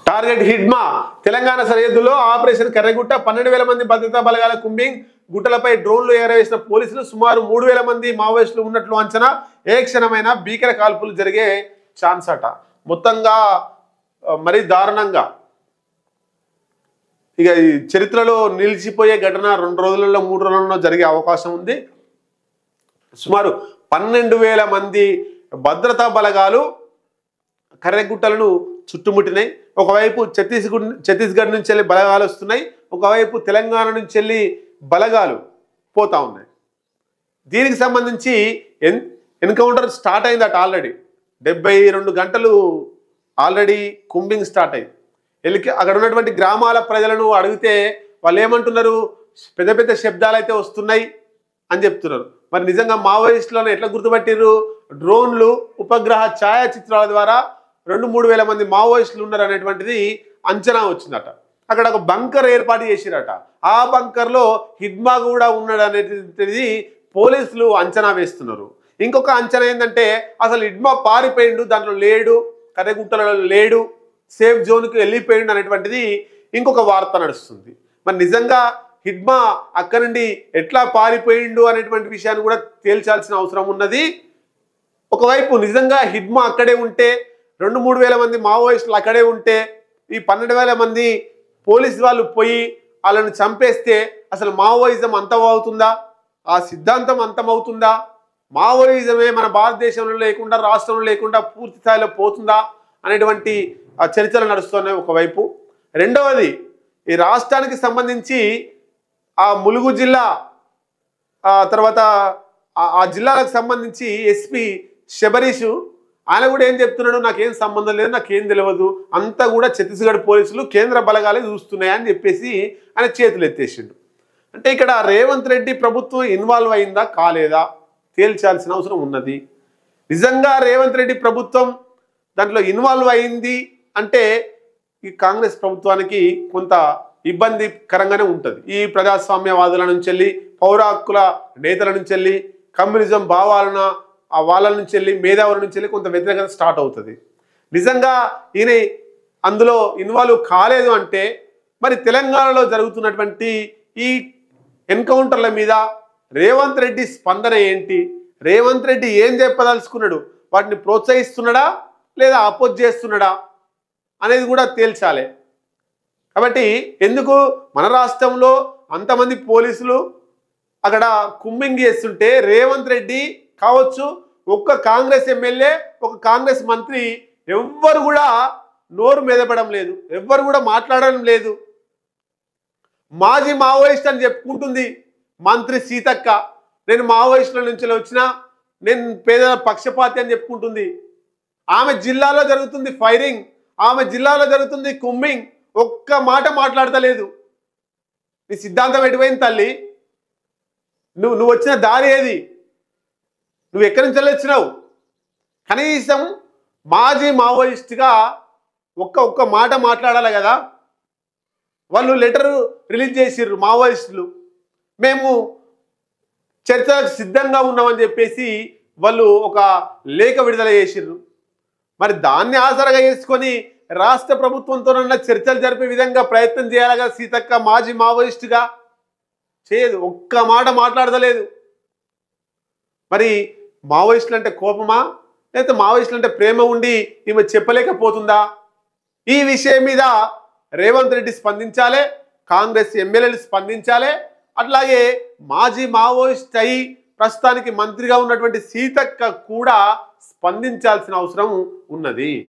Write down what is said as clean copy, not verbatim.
target Hidma Telangana సరిహద్దులో operation Karregutta 12,000 మంది భద్రతా బలగాల కుంబింగ్ గుట్టలపై డ్రోన్లు ఎగరవేసిన పోలీసులు సుమారు 3,000 మంది మావోయిస్టులు ఉన్నట్లు అంచనా ఏ క్షణమైన భీకర కాల్పులు జరిగే ఛాన్స్ అట మొత్తంగా మరి దారుణంగా ఇక ఈ చరిత్రలో నిలిచిపోయే ఘటన 2 రోజులలో 3 రోజులలో జరిగే అవకాశం ఉంది సుమారు 12,000 మంది భద్రతా బలగాలు కర్రెగుట్టలను చుట్టుముట్టినాయి ఒకవైపు ఛత్తీస్గఢ్ నుంచి వెళ్ళి బలగాలు వస్తున్నాయి ఒకవైపు తెలంగాణ నుంచి వెళ్ళి బలగాలు పోతా ఉన్నాయి దీనికి సంబంధించి ఎన్కౌంటర్ స్టార్ట్ అయిందట ఆల్రెడీ 72 గంటలు ఆల్రెడీ కుంబింగ్ స్టార్ట్ అయింది వెళ్ళి అక్కడ ఉన్నటువంటి గ్రామాల ప్రజలను అడిగితే వాళ్ళు ఏమంటున్నారు పెద్ద పెద్ద శబ్దాలు అయితే వస్తున్నాయి అని చెప్తున్నారు మరి నిజంగా మావోయిస్టులను ఎట్లా గుర్తుపట్టిర్రు డ్రోన్లు ఉపగ్రహ ఛాయాచిత్రాల ద్వారా 2-3 వేల మంది మావోయిస్టులు ఉన్నారు అనేటువంటిది అంచనా వచ్చిందట అక్కడ ఒక బంకర్ ఏర్పాటు చేసిరట ఆ బంకర్లో హిడ్మా కూడా ఉన్నాడు అనేటువంటిది పోలీసులు అంచనా వేస్తున్నారు ఇంకొక అంచనా ఏంటంటే అసలు హిడ్మా పారిపోయిండు దాంట్లో లేడు కర్రెగుట్టలలో లేడు సేఫ్ జోన్కి వెళ్ళిపోయిండు అనేటువంటిది ఇంకొక వార్త నడుస్తుంది మరి నిజంగా హిడ్మా అక్కడి నుండి ఎట్లా పారిపోయిండు అనేటువంటి విషయాన్ని కూడా తేల్చాల్సిన అవసరం ఉన్నది ఒకవైపు నిజంగా హిడ్మా అక్కడే ఉంటే 2-3 వేల మంది మావోయిస్టులు అక్కడే ఉంటే ఈ 12,000 మంది పోలీసు వాళ్ళు పోయి వాళ్ళని చంపేస్తే అసలు మావోయిజం అంతమవుతుందా ఆ సిద్ధాంతం అంతమవుతుందా మావోయిజమే మన భారతదేశంలో లేకుండా రాష్ట్రంలో లేకుండా పూర్తి స్థాయిలో పోతుందా అనేటువంటి చర్చలు నడుస్తున్నాయి ఒకవైపు రెండవది ఈ రాష్ట్రానికి సంబంధించి ఆ ములుగు జిల్లా తర్వాత ఆ జిల్లాలకు సంబంధించి ఎస్పీ శబరీషు ఆయన కూడా ఏం చెప్తున్నాడు నాకేం సంబంధం లేదు నాకేం తెలియదు అంతా కూడా ఛత్తీస్గఢ్ పోలీసులు కేంద్ర బలగాలే చూస్తున్నాయని చెప్పేసి ఆయన చేతులు ఎత్తేసిండు అంటే ఇక్కడ రేవంత్ రెడ్డి ప్రభుత్వం ఇన్వాల్వ్ అయిందా కాలేదా తేల్చాల్సిన అవసరం ఉన్నది నిజంగా రేవంత్ రెడ్డి ప్రభుత్వం దాంట్లో ఇన్వాల్వ్ అయింది అంటే ఈ కాంగ్రెస్ ప్రభుత్వానికి కొంత ఇబ్బందికరంగానే ఉంటుంది ఈ ప్రజాస్వామ్యవాదుల నుంచి వెళ్ళి పౌర హక్కుల నేతల నుంచి వెళ్ళి కమ్యూనిజం భావాలను వాళ్ళ నుంచి వెళ్ళి మేధావుల నుంచి వెళ్ళి కొంత వ్యతిరేకత స్టార్ట్ అవుతుంది నిజంగా ఈయన అందులో ఇన్వాల్వ్ కాలేదు అంటే మరి తెలంగాణలో జరుగుతున్నటువంటి ఈ ఎన్కౌంటర్ల మీద రేవంత్ రెడ్డి స్పందన ఏంటి రేవంత్ రెడ్డి ఏం చెప్పదలుచుకున్నాడు వాటిని ప్రోత్సహిస్తున్నాడా లేదా అపోజ్ చేస్తున్నాడా అనేది కూడా తేల్చాలి కాబట్టి ఎందుకు మన రాష్ట్రంలో అంతమంది పోలీసులు అక్కడ కుంబింగ్ చేస్తుంటే రేవంత్ రెడ్డి కావచ్చు ఒక్క కాంగ్రెస్ ఎమ్మెల్యే ఒక కాంగ్రెస్ మంత్రి ఎవ్వరు కూడా నోరు మెదపడం లేదు ఎవ్వరు కూడా మాట్లాడడం లేదు మాజీ మావోయిస్ట్ అని చెప్పుకుంటుంది మంత్రి సీతక్క నేను మావోయిస్టుల నుంచి వచ్చినా నేను పేదల పక్షపాతి అని చెప్పుకుంటుంది ఆమె జిల్లాలో జరుగుతుంది ఫైరింగ్ ఆమె జిల్లాలో జరుగుతుంది కుంబింగ్ ఒక్క మాట మాట్లాడతలేదు నీ సిద్ధాంతం ఎటుపోయింది తల్లి నువ్వు వచ్చిన దారి ఏది నువ్వు ఎక్కడి నుంచి వచ్చినావు కనీసం మాజీ మావోయిస్ట్గా ఒక్క మాట మాట్లాడాలి కదా వాళ్ళు లెటరు రిలీజ్ చేసిర్రు మావోయిస్టులు మేము చర్చలకు సిద్ధంగా ఉన్నామని చెప్పేసి వాళ్ళు ఒక లేఖ విడుదల చేసిర్రు మరి దాన్ని ఆసరగా చేసుకొని రాష్ట్ర ప్రభుత్వంతోనన్నా చర్చలు జరిపే విధంగా ప్రయత్నం చేయాలిగా సీతక్క మాజీ మావోయిస్టుగా చేయదు ఒక్క మాట మాట్లాడతలేదు మరి మావోయిస్టులు అంటే కోపమా లేకపోతే మావోయిస్టులు అంటే ప్రేమ ఉండి ఈమె చెప్పలేకపోతుందా ఈ విషయం మీద రేవంత్ రెడ్డి స్పందించాలి కాంగ్రెస్ ఎమ్మెల్యేలు స్పందించాలి అట్లాగే మాజీ మావోయిస్ట్ అయి ప్రస్తుతానికి మంత్రిగా ఉన్నటువంటి సీతక్క కూడా స్పందించాల్సిన అవసరం ఉన్నది